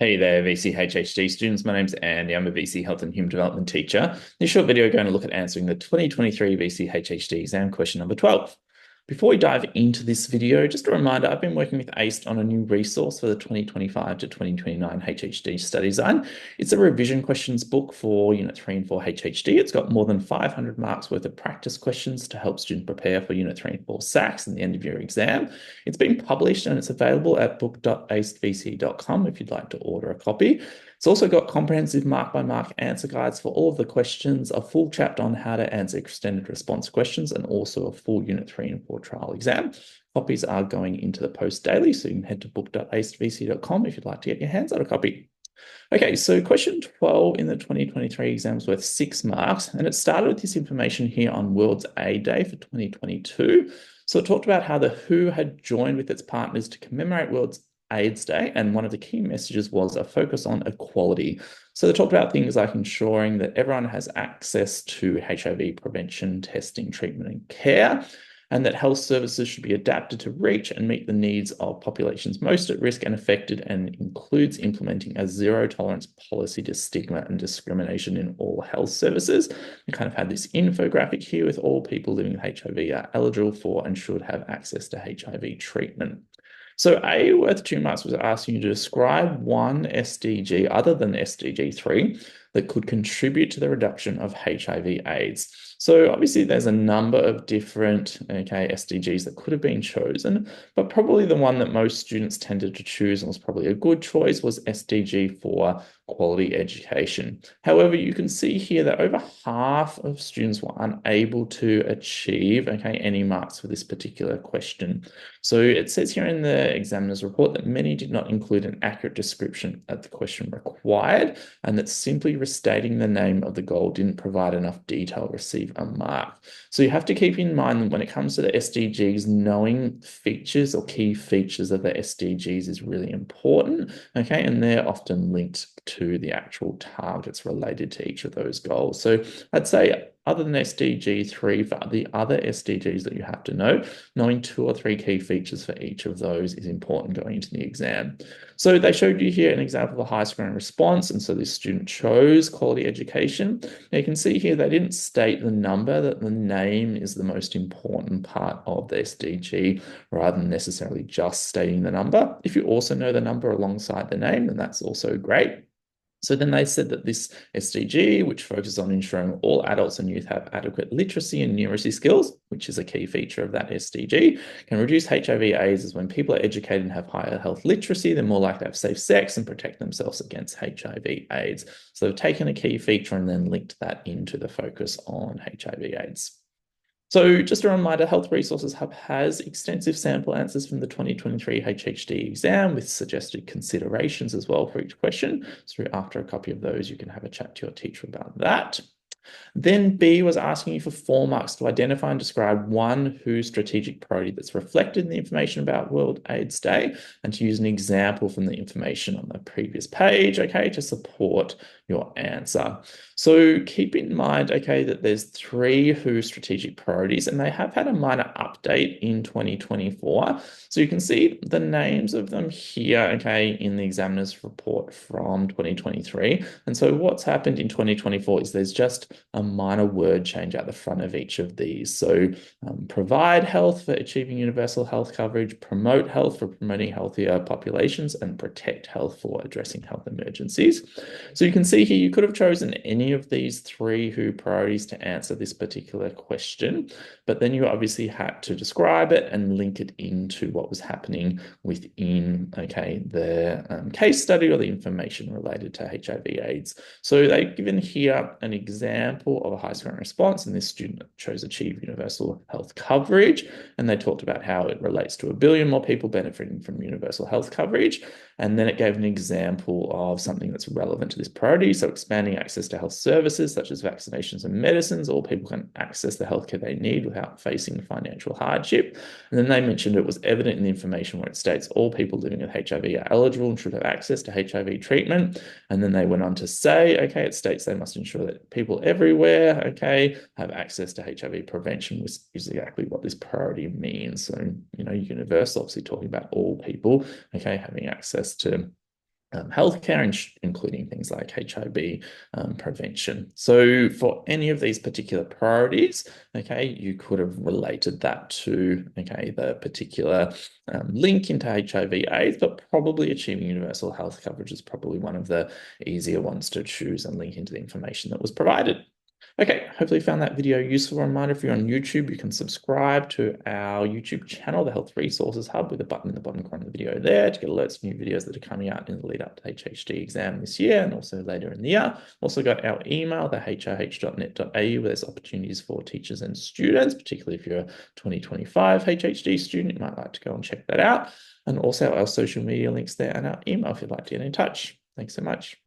Hey there, VCE HHD students. My name's Andy. I'm a VC Health and Human Development teacher. In this short video, going to look at answering the 2023 VCE HHD exam question number 12. Before we dive into this video, just a reminder, I've been working with ACE on a new resource for the 2025 to 2029 HHD study design. It's a revision questions book for Unit 3 and 4 HHD. It's got more than 500 marks worth of practice questions to help students prepare for Unit 3 and 4 SACs and the end of year exam. It's been published and it's available at book.acevce.com if you'd like to order a copy. It's also got comprehensive mark-by-mark answer guides for all of the questions, a full chapter on how to answer extended response questions, and also a full Unit 3 and 4 trial exam. Copies are going into the post daily, so you can head to book.acevce.com if you'd like to get your hands on a copy. Okay, so question 12 in the 2023 exam is worth 6 marks, and it started with this information here on World AIDS Day for 2022. So it talked about how the WHO had joined with its partners to commemorate World AIDS Day, and one of the key messages was a focus on equality. So they talked about things like ensuring that everyone has access to HIV prevention, testing, treatment, and care, and that health services should be adapted to reach and meet the needs of populations most at risk and affected, and includes implementing a zero-tolerance policy to stigma and discrimination in all health services. We kind of had this infographic here with all people living with HIV are eligible for and should have access to HIV treatment. So A, worth 2 marks, was asking you to describe one SDG other than SDG 3 that could contribute to the reduction of HIV/AIDS. So obviously there's a number of different SDGs that could have been chosen, but probably the one that most students tended to choose and was probably a good choice was SDG 4, quality education. However, you can see here that over half of students were unable to achieve any marks for this particular question. So it says here in the examiner's report that many did not include an accurate description of the question required, and that simply restating the name of the goal didn't provide enough detail to receive a mark. So you have to keep in mind that when it comes to the SDGs, knowing features or key features of the SDGs is really important, and they're often linked to the actual targets related to each of those goals. So I'd say other than SDG 3, for the other SDGs that you have to know, knowing 2 or 3 key features for each of those is important going into the exam. So they showed you here an example of a high scoring response, and so this student chose quality education. Now you can see here they didn't state the number, that the name is the most important part of the SDG rather than necessarily just stating the number. If you also know the number alongside the name, then that's also great. So then they said that this SDG, which focuses on ensuring all adults and youth have adequate literacy and numeracy skills, which is a key feature of that SDG, can reduce HIV/AIDS, as when people are educated and have higher health literacy, they're more likely to have safe sex and protect themselves against HIV/AIDS. So they've taken a key feature and then linked that into the focus on HIV/AIDS. So just a reminder, Health Resources Hub has extensive sample answers from the 2023 HHD exam with suggested considerations as well for each question. So after a copy of those, you can have a chat to your teacher about that. Then B was asking you for 4 marks to identify and describe one WHO strategic priority that's reflected in the information about World AIDS Day, and to use an example from the information on the previous page, to support your answer. So keep in mind, that there's 3 WHO strategic priorities, and they have had a minor update in 2024. So you can see the names of them here, in the examiner's report from 2023. And so what's happened in 2024 is there's just a minor word change at the front of each of these. So provide health for achieving universal health coverage, promote health for promoting healthier populations, and protect health for addressing health emergencies. So you can see here, you could have chosen any of these 3 WHO priorities to answer this particular question, but then you obviously had to describe it and link it into what was happening within, the case study or the information related to HIV/AIDS. So they've given here an example of a high scoring response, and this student chose achieve universal health coverage, and they talked about how it relates to 1 billion more people benefiting from universal health coverage. And then it gave an example of something that's relevant to this priority. So expanding access to health services such as vaccinations and medicines. All people can access the healthcare they need without facing financial hardship. And then they mentioned it was evident in the information where it states all people living with HIV are eligible and should have access to HIV treatment. And then they went on to say, it states they must ensure that people everywhere, have access to HIV prevention, which is exactly what this priority means. So, universal, obviously talking about all people, having access to healthcare, including things like HIV prevention. So for any of these particular priorities, okay, you could have related that to, okay, the particular link into HIV/AIDS, but probably achieving universal health coverage is probably one of the easier ones to choose and link into the information that was provided. Okay, hopefully you found that video useful. A reminder, if you're on YouTube, you can subscribe to our YouTube channel, the Health Resources Hub, with a button in the bottom corner of the video there to get alerts for new videos that are coming out in the lead up to HHD exam this year and also later in the year. Also got our email, the hrh.net.au, where there's opportunities for teachers and students, particularly if you're a 2025 HHD student, you might like to go and check that out. And also our social media links there and our email if you'd like to get in touch. Thanks so much.